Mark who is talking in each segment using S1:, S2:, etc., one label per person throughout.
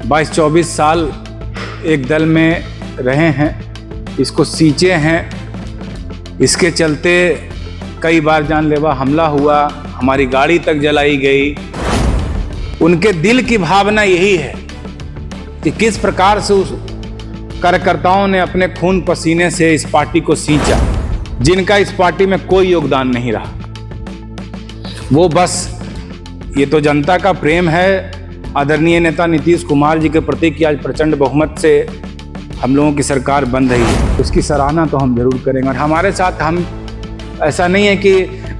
S1: 22-24 साल एक दल में रहे हैं, इसको सींचे हैं। इसके चलते कई बार जानलेवा हमला हुआ, हमारी गाड़ी तक जलाई गई। उनके दिल की भावना यही है कि किस प्रकार से उस कार्यकर्ताओं ने अपने खून पसीने से इस पार्टी को सींचा, जिनका इस पार्टी में कोई योगदान नहीं रहा। वो बस ये तो जनता का प्रेम है आदरणीय नेता नीतीश कुमार जी के प्रति कि आज प्रचंड बहुमत से हम लोगों की सरकार बन रही है, उसकी सराहना तो हम जरूर करेंगे। और हमारे साथ हम ऐसा नहीं है कि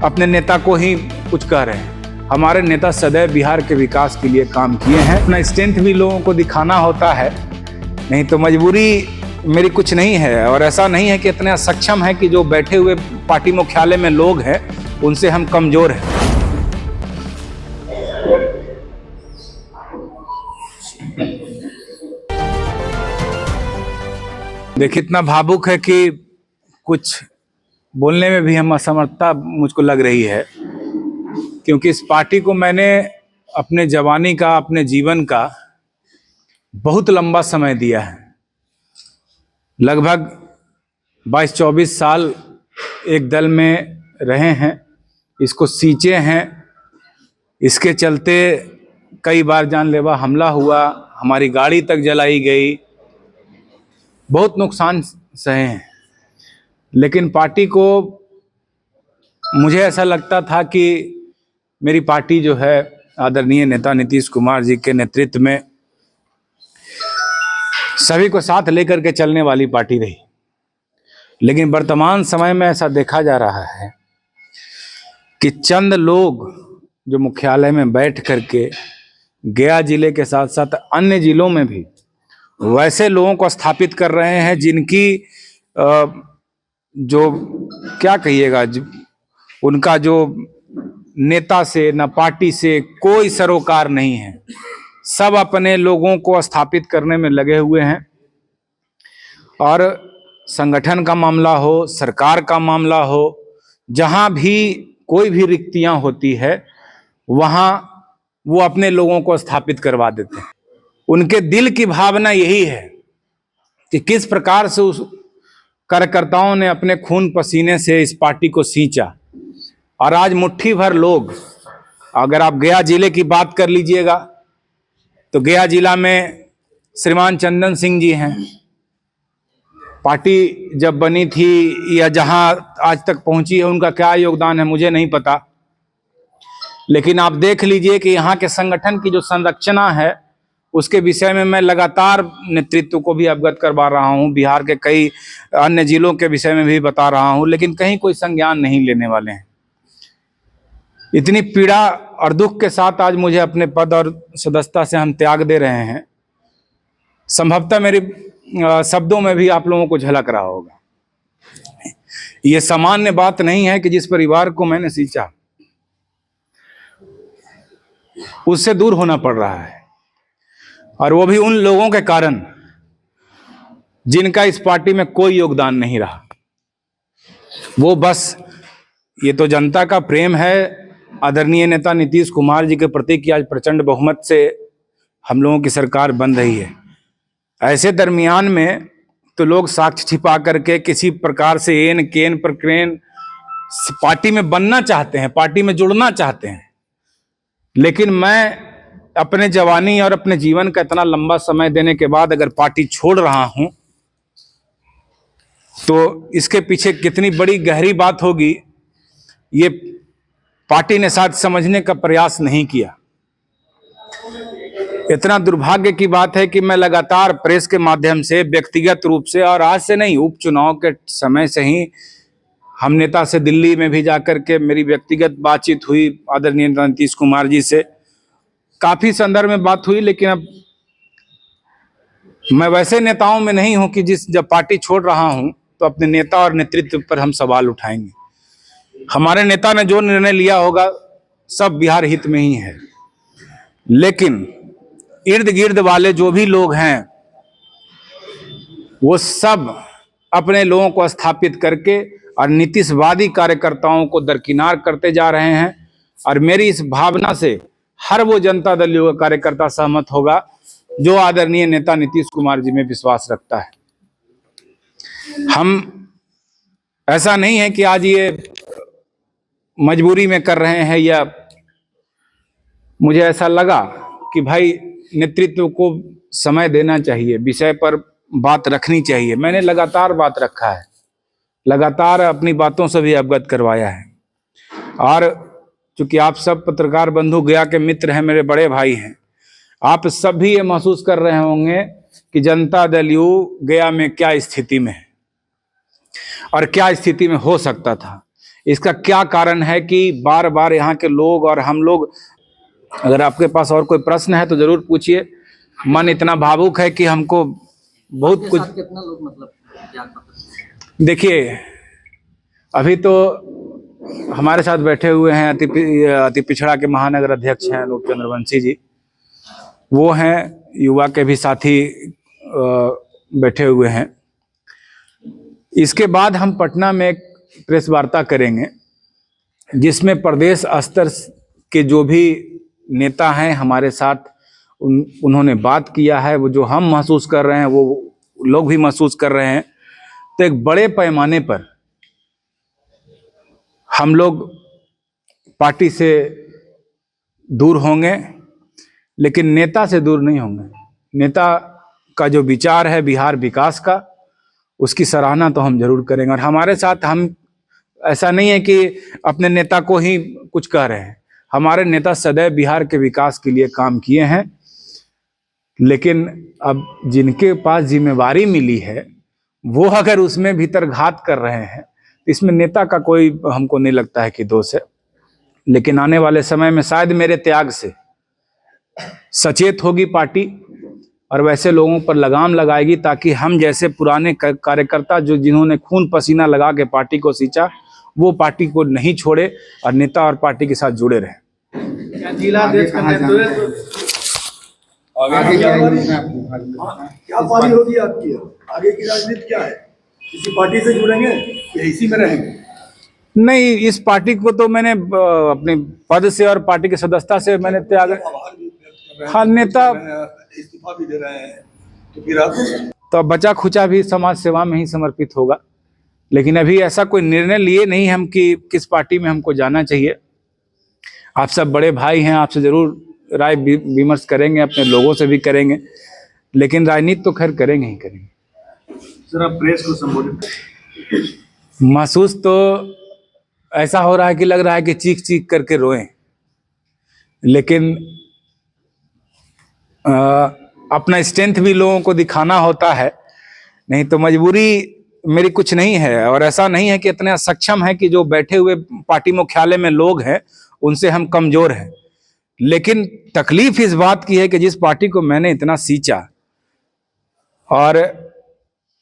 S1: अपने नेता को ही कुछ कह रहे हैं, हमारे नेता सदैव बिहार के विकास के लिए काम किए हैं। अपना स्ट्रेंथ भी लोगों को दिखाना होता है, नहीं तो मजबूरी मेरी कुछ नहीं है। और ऐसा नहीं है कि इतना सक्षम है कि जो बैठे हुए पार्टी मुख्यालय में लोग हैं उनसे हम कमजोर हैं। देखिए, इतना भावुक है कि कुछ बोलने में भी हम असमर्थता मुझको लग रही है, क्योंकि इस पार्टी को मैंने अपने जवानी का, अपने जीवन का बहुत लंबा समय दिया है। लगभग 22-24 साल एक दल में रहे हैं, इसको सींचे हैं। इसके चलते कई बार जानलेवा हमला हुआ, हमारी गाड़ी तक जलाई गई, बहुत नुकसान सहे हैं। लेकिन पार्टी को, मुझे ऐसा लगता था कि मेरी पार्टी जो है आदरणीय नेता नीतीश कुमार जी के नेतृत्व में सभी को साथ लेकर के चलने वाली पार्टी रही। लेकिन वर्तमान समय में ऐसा देखा जा रहा है कि चंद लोग जो मुख्यालय में बैठ करके गया जिले के साथ साथ अन्य जिलों में भी वैसे लोगों को स्थापित कर रहे हैं जिनकी जो क्या कहिएगा, उनका जो नेता से न पार्टी से कोई सरोकार नहीं है। सब अपने लोगों को स्थापित करने में लगे हुए हैं। और संगठन का मामला हो, सरकार का मामला हो, जहां भी कोई भी रिक्तियां होती है वहां वो अपने लोगों को स्थापित करवा देते हैं। उनके दिल की भावना यही है कि किस प्रकार से उस कार्यकर्ताओं ने अपने खून पसीने से इस पार्टी को सींचा। और आज मुट्ठी भर लोग, अगर आप गया जिले की बात कर लीजिएगा तो गया जिला में श्रीमान चंदन सिंह जी हैं। पार्टी जब बनी थी या जहां आज तक पहुंची है, उनका क्या योगदान है मुझे नहीं पता। लेकिन आप देख लीजिए कि यहाँ के संगठन की जो संरचना है उसके विषय में मैं लगातार नेतृत्व को भी अवगत करवा रहा हूँ, बिहार के कई अन्य जिलों के विषय में भी बता रहा हूँ, लेकिन कहीं कोई संज्ञान नहीं लेने वाले हैं। इतनी पीड़ा और दुख के साथ आज मुझे अपने पद और सदस्यता से हम त्याग दे रहे हैं। संभवतः मेरे शब्दों में भी आप लोगों को झलक रहा होगा। ये सामान्य बात नहीं है कि जिस परिवार को मैंने सींचा उससे दूर होना पड़ रहा है, और वो भी उन लोगों के कारण जिनका इस पार्टी में कोई योगदान नहीं रहा। वो बस ये तो जनता का प्रेम है आदरणीय नेता नीतीश कुमार जी के प्रति कि आज प्रचंड बहुमत से हम लोगों की सरकार बन रही है। ऐसे दरमियान में तो लोग साक्ष्य छिपा करके किसी प्रकार से एन केन पर क्रेन पार्टी में बनना चाहते हैं, पार्टी में जुड़ना चाहते हैं। लेकिन मैं अपने जवानी और अपने जीवन का इतना लंबा समय देने के बाद अगर पार्टी छोड़ रहा हूं तो इसके पीछे कितनी बड़ी गहरी बात होगी, ये पार्टी ने शायद समझने का प्रयास नहीं किया। इतना दुर्भाग्य की बात है कि मैं लगातार प्रेस के माध्यम से व्यक्तिगत रूप से, और आज से नहीं, उपचुनाव के समय से ही हम नेता से दिल्ली में भी जाकर के मेरी व्यक्तिगत बातचीत हुई आदरणीय नीतीश कुमार जी से, काफी संदर्भ में बात हुई। लेकिन अब मैं वैसे नेताओं में नहीं हूं कि जब पार्टी छोड़ रहा हूं तो अपने नेता और नेतृत्व पर हम सवाल उठाएंगे। हमारे नेता ने जो निर्णय लिया होगा सब बिहार हित में ही है। लेकिन इर्द गिर्द वाले जो भी लोग हैं वो सब अपने लोगों को स्थापित करके और नीतीशवादी कार्यकर्ताओं को दरकिनार करते जा रहे हैं। और मेरी इस भावना से हर वो जनता दल कार्यकर्ता सहमत होगा जो आदरणीय नेता नीतीश कुमार जी में विश्वास रखता है। हम ऐसा नहीं है कि आज ये मजबूरी में कर रहे हैं, या मुझे ऐसा लगा कि भाई नेतृत्व को समय देना चाहिए, विषय पर बात रखनी चाहिए। मैंने लगातार बात रखा है, लगातार अपनी बातों से भी अवगत करवाया है। और चूंकि आप सब पत्रकार बंधु गया के मित्र हैं, मेरे बड़े भाई हैं, आप सब भी ये महसूस कर रहे होंगे कि जनता दल यू गया में क्या स्थिति में है और क्या स्थिति में हो सकता था। इसका क्या कारण है कि बार बार यहाँ के लोग और हम लोग, अगर आपके पास और कोई प्रश्न है तो जरूर पूछिए। मन इतना भावुक है कि हमको बहुत कुछ।
S2: कितना लोग मतलब
S1: देखिए, अभी तो हमारे साथ बैठे हुए हैं अति पिछड़ा के महानगर अध्यक्ष हैं अनूप चंद्रवंशी जी, वो हैं, युवा के भी साथी बैठे हुए हैं। इसके बाद हम पटना में एक प्रेस वार्ता करेंगे जिसमें प्रदेश स्तर के जो भी नेता हैं हमारे साथ, उन्होंने बात किया है, वो जो हम महसूस कर रहे हैं वो लोग भी महसूस कर रहे हैं। तो एक बड़े पैमाने पर हम लोग पार्टी से दूर होंगे, लेकिन नेता से दूर नहीं होंगे। नेता का जो विचार है बिहार विकास का, उसकी सराहना तो हम जरूर करेंगे। और हमारे साथ हम, ऐसा नहीं है कि अपने नेता को ही कुछ कह रहे हैं, हमारे नेता सदैव बिहार के विकास के लिए काम किए हैं। लेकिन अब जिनके पास जिम्मेवारी मिली है वो अगर उसमें भीतर घात कर रहे हैं, तो इसमें नेता का कोई हमको नहीं लगता है कि दोष है। लेकिन आने वाले समय में शायद मेरे त्याग से सचेत होगी पार्टी और वैसे लोगों पर लगाम लगाएगी, ताकि हम जैसे पुराने कार्यकर्ता जो जिन्होंने खून पसीना लगा के पार्टी को सींचा, वो पार्टी को नहीं छोड़े और नेता और पार्टी के साथ जुड़े रहे।
S3: जिला अध्यक्ष का नेतृत्व आगे क्या पारी होगी आपकी? आगे की राजनीति क्या है? किसी पार्टी से जुड़ेंगे या इसी में रहेंगे?
S1: नहीं, इस पार्टी को तो मैंने अपने पद से और पार्टी की सदस्यता से मैंने त्याग। हाँ, नेता
S3: इस्तीफा भी दे रहे हैं, तो फिर आप
S1: तो बचा खुचा भी समाज सेवा में ही समर्पित होगा। लेकिन अभी ऐसा कोई निर्णय लिए नहीं हम कि किस पार्टी में हमको जाना चाहिए। आप सब बड़े भाई हैं, आपसे जरूर राय विमर्श करेंगे, अपने लोगों से भी करेंगे, लेकिन राजनीति तो खैर करेंगे ही करेंगे।
S3: सर, आप प्रेस को संबोधित।
S1: महसूस तो ऐसा हो रहा है कि लग रहा है कि चीख चीख करके रोएं, लेकिन अपना स्ट्रेंथ भी लोगों को दिखाना होता है, नहीं तो मजबूरी मेरी कुछ नहीं है। और ऐसा नहीं है कि इतने सक्षम है कि जो बैठे हुए पार्टी मुख्यालय में लोग हैं उनसे हम कमजोर हैं। लेकिन तकलीफ इस बात की है कि जिस पार्टी को मैंने इतना सींचा और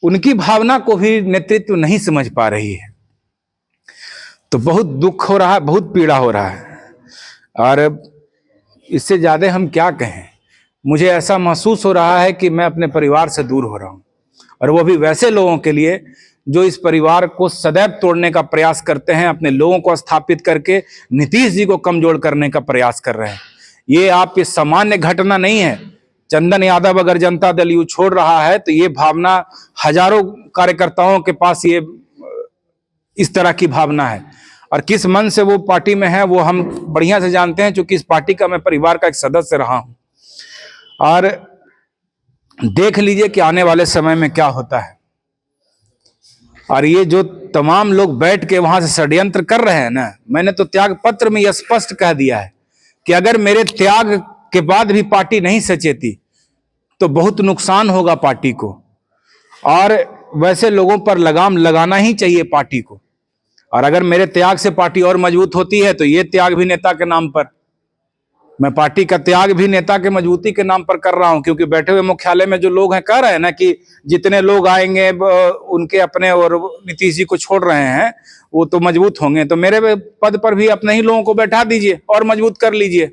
S1: उनकी भावना को भी नेतृत्व नहीं समझ पा रही है, तो बहुत दुख हो रहा है, बहुत पीड़ा हो रहा है। और इससे ज्यादा हम क्या कहें। मुझे ऐसा महसूस हो रहा है कि मैं अपने परिवार से दूर हो रहा हूं, और वो भी वैसे लोगों के लिए जो इस परिवार को सदैव तोड़ने का प्रयास करते हैं, अपने लोगों को स्थापित करके नीतीश जी को कमजोर करने का प्रयास कर रहे हैं। ये आप इस सामान्य घटना नहीं है। चंदन यादव अगर जनता दल यू छोड़ रहा है तो ये भावना हजारों कार्यकर्ताओं के पास ये इस तरह की भावना है, और किस मन से वो पार्टी में है वो हम बढ़िया से जानते हैं, क्योंकि इस पार्टी का मैं परिवार का एक सदस्य रहा हूं। और देख लीजिए कि आने वाले समय में क्या होता है। और ये जो तमाम लोग बैठ के वहां से षड्यंत्र कर रहे हैं ना, मैंने तो त्याग पत्र में यह स्पष्ट कह दिया है कि अगर मेरे त्याग के बाद भी पार्टी नहीं सचेती तो बहुत नुकसान होगा पार्टी को, और वैसे लोगों पर लगाम लगाना ही चाहिए पार्टी को। और अगर मेरे त्याग से पार्टी और मजबूत होती है तो ये त्याग भी नेता के नाम पर, मैं पार्टी का त्याग भी नेता के मजबूती के नाम पर कर रहा हूं। क्योंकि बैठे हुए मुख्यालय में जो लोग हैं कह रहे हैं ना कि जितने लोग आएंगे उनके अपने और नीतीश जी को छोड़ रहे हैं वो तो मजबूत होंगे, तो मेरे पद पर भी अपने ही लोगों को बैठा दीजिए और मजबूत कर लीजिए।